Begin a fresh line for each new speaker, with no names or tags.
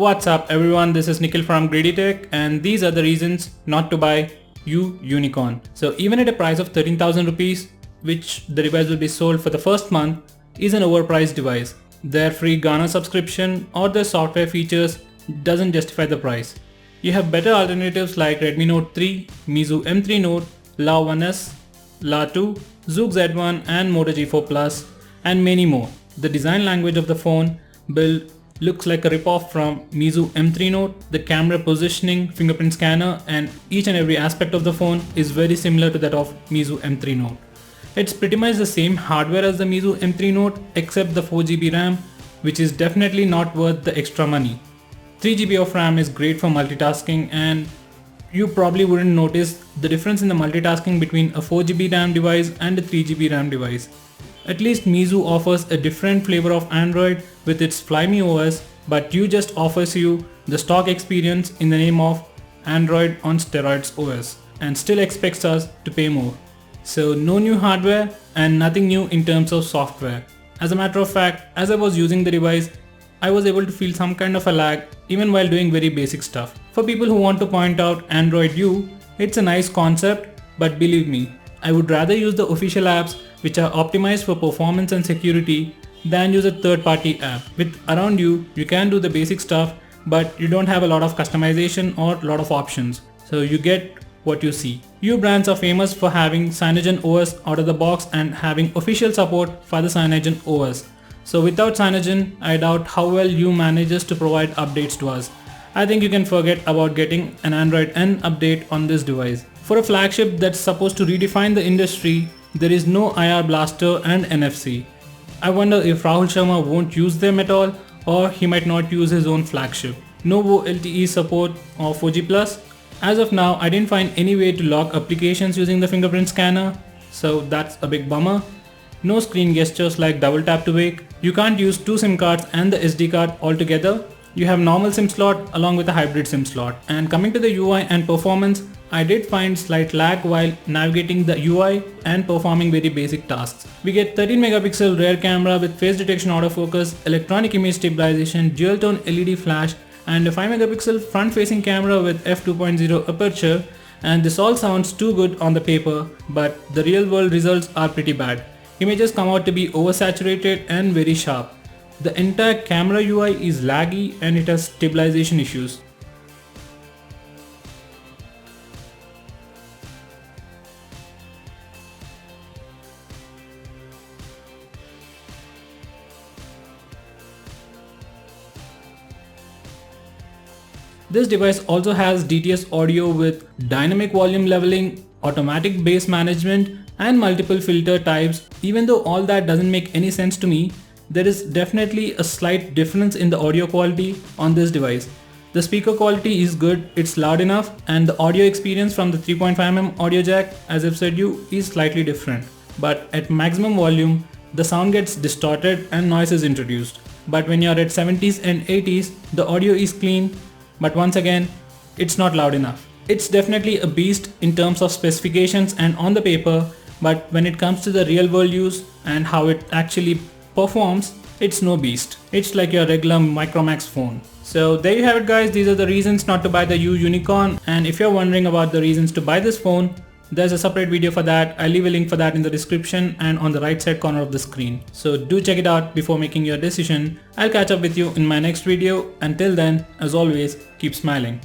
What's up everyone, this is Nikhil from GreedyTech and these are the reasons not to buy YU Unicorn. So even at a price of 13,000 rupees, which the device will be sold for the first month, is an overpriced device. Their free Ghana subscription or their software features doesn't justify the price. You have better alternatives like Redmi Note 3, Meizu M3 Note, La 1S, La 2, Zook Z1 and Moto G4 Plus and many more. The design language of the phone build looks like a ripoff from Meizu M3 Note. The camera positioning, fingerprint scanner and each and every aspect of the phone is very similar to that of Meizu M3 Note. It's pretty much the same hardware as the Meizu M3 Note except the 4GB RAM, which is definitely not worth the extra money. 3GB of RAM is great for multitasking and you probably wouldn't notice the difference in the multitasking between a 4GB RAM device and a 3GB RAM device. At least Meizu offers a different flavor of Android with its Flyme OS, but YU just offers you the stock experience in the name of Android on steroids OS and still expects us to pay more. So no new hardware and nothing new in terms of software. As a matter of fact, as I was using the device, I was able to feel some kind of a lag even while doing very basic stuff. For people who want to point out Android YU, it's a nice concept, but believe me, I would rather use the official apps which are optimized for performance and security than use a third-party app. With around YU, you can do the basic stuff, but you don't have a lot of customization or a lot of options. So you get what you see. YU brands are famous for having Cyanogen OS out of the box and having official support for the Cyanogen OS. So without Cyanogen, I doubt how well YU manages to provide updates to us. I think you can forget about getting an Android N update on this device. For a flagship that's supposed to redefine the industry, there is no IR blaster and NFC. I wonder if Rahul Sharma won't use them at all or he might not use his own flagship. No LTE support or 4G Plus. As of now, I didn't find any way to lock applications using the fingerprint scanner, so that's a big bummer. No screen gestures like double tap to wake. You can't use two SIM cards and the SD card altogether. You have normal SIM slot along with a hybrid SIM slot. And coming to the UI and performance, I did find slight lag while navigating the UI and performing very basic tasks. We get 13 megapixel rear camera with face detection autofocus, electronic image stabilization, dual tone LED flash and a 5 megapixel front facing camera with f2.0 aperture, and this all sounds too good on the paper, but the real world results are pretty bad. Images come out to be oversaturated and very sharp. The entire camera UI is laggy and it has stabilization issues. This device also has DTS audio with dynamic volume leveling, automatic bass management and multiple filter types. Even though all that doesn't make any sense to me, there is definitely a slight difference in the audio quality on this device. The speaker quality is good, it's loud enough, and the audio experience from the 3.5mm audio jack, as I've said you, is slightly different. But at maximum volume, the sound gets distorted and noise is introduced. But when you're at 70s and 80s, the audio is clean, but once again, it's not loud enough. It's definitely a beast in terms of specifications and on the paper, but when it comes to the real world use and how it actually performs, it's no beast. It's like your regular Micromax phone. So there you have it guys, these are the reasons not to buy the YU Unicorn, and if you're wondering about the reasons to buy this phone, there's a separate video for that. I'll leave a link for that in the description and on the right side corner of the screen. So do check it out before making your decision. I'll catch up with you in my next video. Until then, as always, keep smiling.